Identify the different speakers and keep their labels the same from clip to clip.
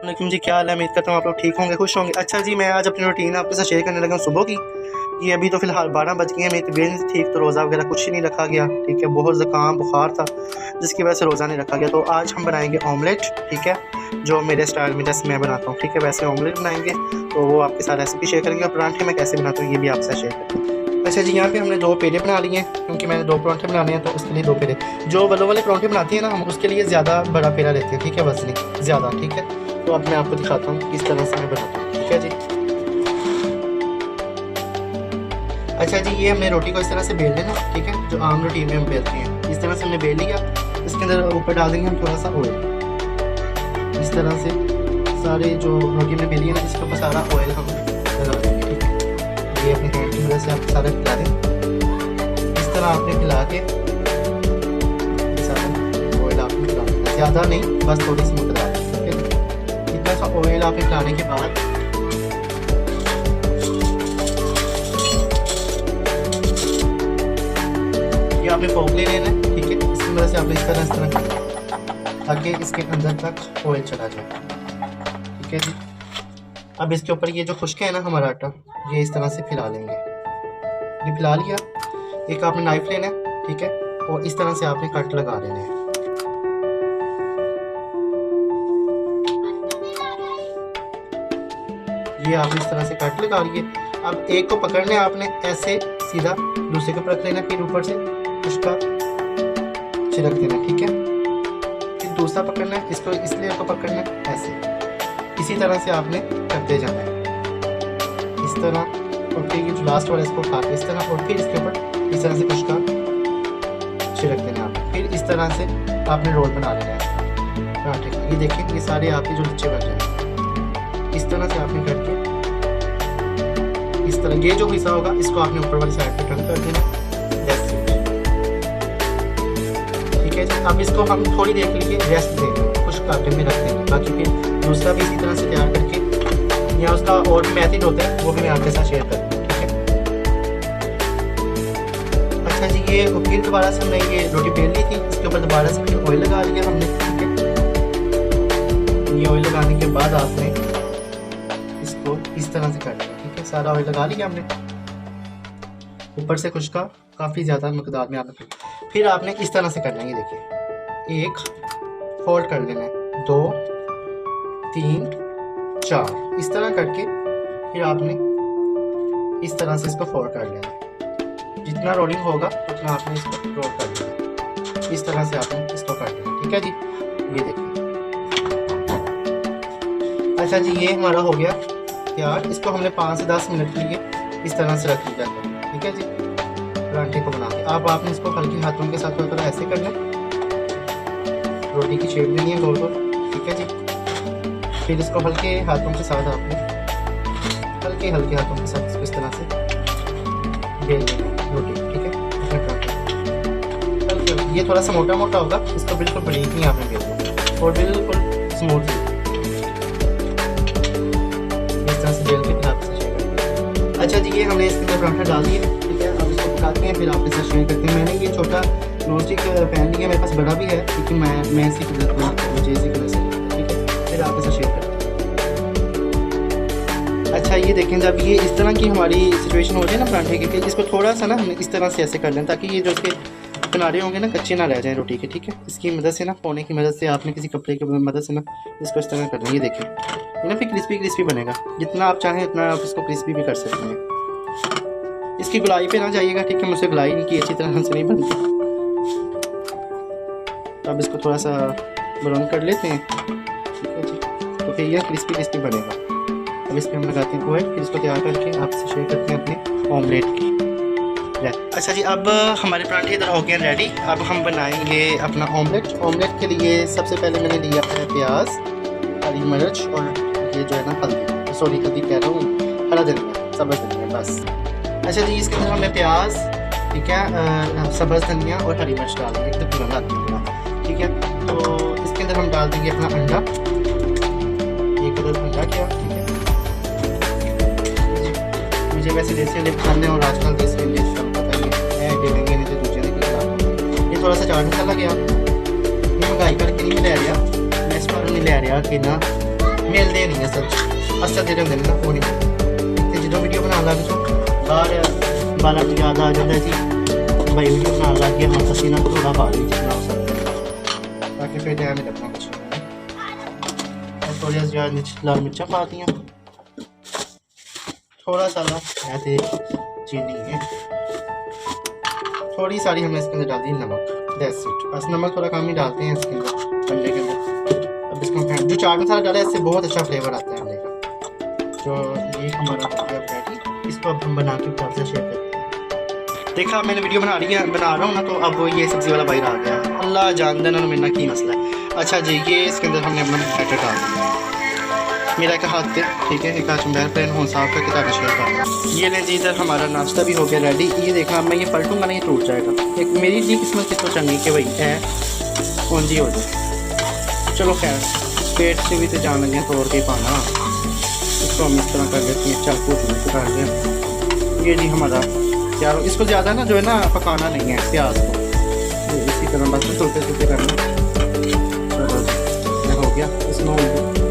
Speaker 1: लेकिन जी क्या हाल है, उम्मीद करता हूँ आप लोग ठीक होंगे, खुश होंगे। अच्छा जी, मैं आज अपनी रूटीन आपके साथ शेयर करने लगा हूँ सुबह की। ये अभी तो फ़िलहाल 12 बज गए हैं, मेरी तबीयत नहीं ठीक, तो रोज़ा वगैरह कुछ ही नहीं रखा गया। ठीक है, बहुत ज़ुकाम बुखार था जिसकी वजह से रोज़ा नहीं रखा गया। तो आज हम बनाएंगे ऑमलेट। ठीक है, जो मेरे स्टाइल में जैसे मैं बनाता हूँ। ठीक है, वैसे ऑमलेट बनाएंगे, तो वो आपके साथ रेसिपी शेयर करेंगे। और परांठे मैं कैसे बनाता हूँ ये भी आपके साथ शेयर करेंगे। अच्छा जी, यहाँ पे हमने 2 पेड़े बना लिए हैं, क्योंकि मैंने 2 परांठे बनाने हैं, तो उसके लिए 2 पेड़े। जो वलों वाले परांठे बनाते हैं ना हम, उसके लिए ज़्यादा बड़ा पेड़ा लेते हैं। ठीक है, वजनी ज़्यादा। ठीक है, तो अब मैं आपको दिखाता हूँ किस तरह से मैं बनाता हूँ। ठीक है जी। अच्छा जी, ये हमने रोटी को इस तरह से बेल लेना। ठीक है, जो आम रोटी में हम बेलते हैं, इस तरह से हमने बेल लिया। इसके अंदर ऊपर डाल देंगे हम थोड़ा सा ऑयल। इस तरह से सारे जो रोटी में बेली है ना, इसके ऊपर सारा ऑयल हम लगा देंगे। ठीक है, ये अपने हैंड की मदद से आप सारा खिला दें। इस तरह आपने खिला के सारा ऑयल आपने खिला देना, ज़्यादा नहीं, बस थोड़ी सी मकदार। ठीक है, इतना सा ऑयल आपने खिलाने के बाद ये आपने फोक ले लेना है। ठीक है, इसकी मदद से आपने इस तरह ताकि इसके अंदर तक ऑयल चला जाए। ठीक है जी। अब इसके ऊपर ये जो खुश्क है ना हमारा आटा, ये इस तरह से फैला लेंगे। ये फैला लिया, एक आपने नाइफ लेना है। ठीक है, और इस तरह से आपने कट लगा लेना है। ये आपने इस तरह से कट लगा लिए। अब एक को पकड़ना है आपने ऐसे सीधा, दूसरे को पकड़ लेना, फिर ऊपर से उसका छिड़क देना। ठीक है, फिर दूसरा पकड़ना है, इसको इसलिए को पकड़ना है ऐसे। इसी तरह से आपने करते जाना है, इस तरह। और फिर ये जो लास्ट वाला इसको खा के इस तरह, और फिर इसके ऊपर इस तरह से कुछ का छिड़क देना है। फिर इस तरह से आपने रोल बना लेना है पराठे का। ये देखिए, ये सारे आपके जो लच्छे बन जाए, इस तरह से आपने करके इस तरह ये जो हिस्सा होगा इसको आपने ऊपर वाली साइड पे टर्न कर देना। ठीक है जी। अब इसको हम थोड़ी देर के लिए रेस्ट देंगे, कुछ आटे में रख देंगे। बाकी फिर दूसरा भी इसी तरह से तैयार करके, या उसका और भी मेथड होता है, वो भी मैं आपके साथ शेयर करूँगा। ठीक है। अच्छा जी, ये फिर दोबारा से हमने ये रोटी बेल ली थी, इसके ऊपर दोबारा से फिर ऑयल लगा लिया हमने। ठीक है, ये ऑयल लगाने के बाद आपने इसको इस तरह से कर लिया। ठीक है, सारा ऑयल लगा लिया हमने, ऊपर से कुछ का काफ़ी ज़्यादा मकदार में आपने। फिर आपने इस तरह से करना है, ये देखिए, एक फोल्ड कर लेना है, 2 3 4 इस तरह करके फिर आपने इस तरह से इसको फोल्ड कर लेना है। जितना रोलिंग होगा उतना आपने इसको रोल कर लेना, इस तरह से आपने इसको कर लेना। ठीक है जी, ये देखिए। अच्छा जी, ये हमारा हो गया तैयार। इसको हमने 5 से 10 मिनट के लिए इस तरह से रख लिया है। ठीक है जी, परांठे को बना के अब आपने इसको हल्के हाथों के साथ थोड़ा ऐसे करना है, रोटी की शेप देनी है गोल गोल। ठीक है जी, फिर इसको हल्के हाथों के साथ आपने हल्के हाथों के साथ इसको इस तरह से बेल लेना है रोटी। ठीक है, हल्के, ये थोड़ा सा मोटा मोटा होगा, इसको बिल्कुल बारीक नहीं आपने बेलना और बिल्कुल स्मूथ इस तरह से बेल के फिर आपसे शेयर करेंगे। अच्छा जी, ये हमने इसके अंदर पराठा डाल दिया। ठीक है, अब इसको पकाते हैं, फिर आपके साथ शेयर करते हैं। मैंने ये छोटा नॉनस्टिक पैन लिया, मेरे पास बड़ा भी है, लेकिन मैं इसी की जरूरत है, मुझे इसी की वजह से। ठीक है, फिर आपके साथ शेयर करते हैं। अच्छा, ये देखें, जब ये इस तरह की हमारी सिचुएशन हो जाए ना पराठे की, फिर इसको थोड़ा सा ना हमें इस तरह से ऐसे कर लें, ताकि ये जो इसके किनारे होंगे ना कच्चे ना रह जाए रोटी के। ठीक है, इसकी मदद से ना, पोने की मदद से आपने किसी कपड़े की मदद से ना इसको इस तरह कर लें। ये देखें, ये ना फिर क्रिस्पी बनेगा। जितना आप चाहें उतना आप इसको क्रिस्पी भी कर सकते हैं। इसकी गुलाई पे ना जाइएगा। ठीक है, मुझसे गुलाई नहीं की अच्छी तरह से नहीं बनती, तो अब इसको थोड़ा सा ब्राउन कर लेते हैं। ठीक है जी, तो फिर यह क्रिस्पी बनेगा। अब इस पर हम लगाते हैं ऑयल, फिर इसको तैयार करके आपसे शेयर करते हैं अपने ऑमलेट की। अच्छा जी, अब हमारे पराठे इधर हो गए रेडी। अब हम बनाएंगे अपना ऑमलेट। ऑमलेट के लिए सबसे पहले मैंने लिया है प्याज, हरी मिर्च और ये जो है ना हल्दी, सॉरी हल्दी कह रहा हूँ, हरा धनिया, सब्ज़ धनिया, बस। अच्छा जी, इसके अंदर हमने प्याज, ठीक है, सब्ज़ धनिया और हरी मिर्च डाल देंगे, एकदम पुराना आती। ठीक है, तो इसके अंदर हम डाल देंगे अपना अंडा, एक कदर अंडा किया। ठीक है, मुझे वैसे देसी वाले खाने और आजकल देसी वाले पता नहीं है, देंगे नहीं तो दूसरे दिन खिला। ये थोड़ा सा चाट मसाला गया, ये महंगाई करके नहीं मैं ले रहा, मैं इस बार नहीं ले रहा कि ना मिलते नहीं है सच असल जेह्ड़े होंदे ने ना ओह् नहीं मिलदे ते जदों वीडियो बनान लग जाओ बाहर बाला तो याद आ जाता है जी भाई वीडियो बनान लग गया हम पसीना थोड़ा बाहर ही जितना हो सकता है ताकि फिर टाइम लगना कुछ और थोड़ी सी लाल मिर्चा पा दी थोड़ा सा है थे चीनी है थोड़ी सारी हमने इसके अंदर डाल दी नमक दैट्स इट बस नमक थोड़ा कम ही डालते हैं इसके अंदर अंडे के अंदर अब इसको हम जो चाट मसाला डाला है इससे बहुत अच्छा फ्लेवर आता है अंडे का तो ये हमारा हो गया रेडी इसको अब हम बना के ऊपर से शेयर करते हैं देखा मैंने वीडियो बना रहा हूँ ना तो अब वो ये सब्ज़ी वाला बाहर आ गया अल्लाह जानदा ना मेरा की मसला है अच्छा जी ये इसके अंदर हमने अपना बैटर डाल दिया मेरा एक हाथ पे ठीक है एक आज मैं प्लेन हो साफ करके ताकि शेयर करना ये लें जी इधर हमारा नाश्ता भी हो गया रेडी ये देखा मैं ये पलटूंगा ना ये टूट जाएगा एक मेरी जी किस्मत कितनी चंगी कि भाई है कौन जी हो जाए चलो खैर पेट से भी तो जान लगे तोड़ के पाना इसको हम इस तरह कर लेते हैं चाकू से काट लें ये जी हमारा तैयार इसको ज़्यादा ना जो है ना पकाना नहीं है प्याज को इसी तरह बस छोटे छोटे करना हो गया इसमें हो गया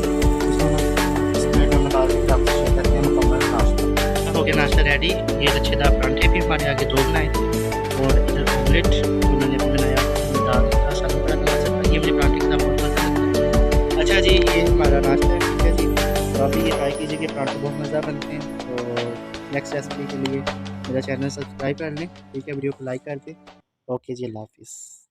Speaker 1: नाश्ता रेडी ये लच्छेदार परांठे भी हमारे आगे दो बनाए और इधर ऑमलेट उन्होंने भी बनाया दाल था साथ बड़ा नाश्ता ये मुझे परांठे का बहुत पसंद है अच्छा जी ये हमारा नाश्ता है ठीक है जी तो अभी ये ट्राई कीजिए कि परांठे बहुत मज़ा बनते हैं तो नेक्स्ट रेसिपी के लिए मेरा चैनल सब्सक्राइब कर लें ठीक है वीडियो को लाइक कर दें ओके जी अल्लाह हाफिज़।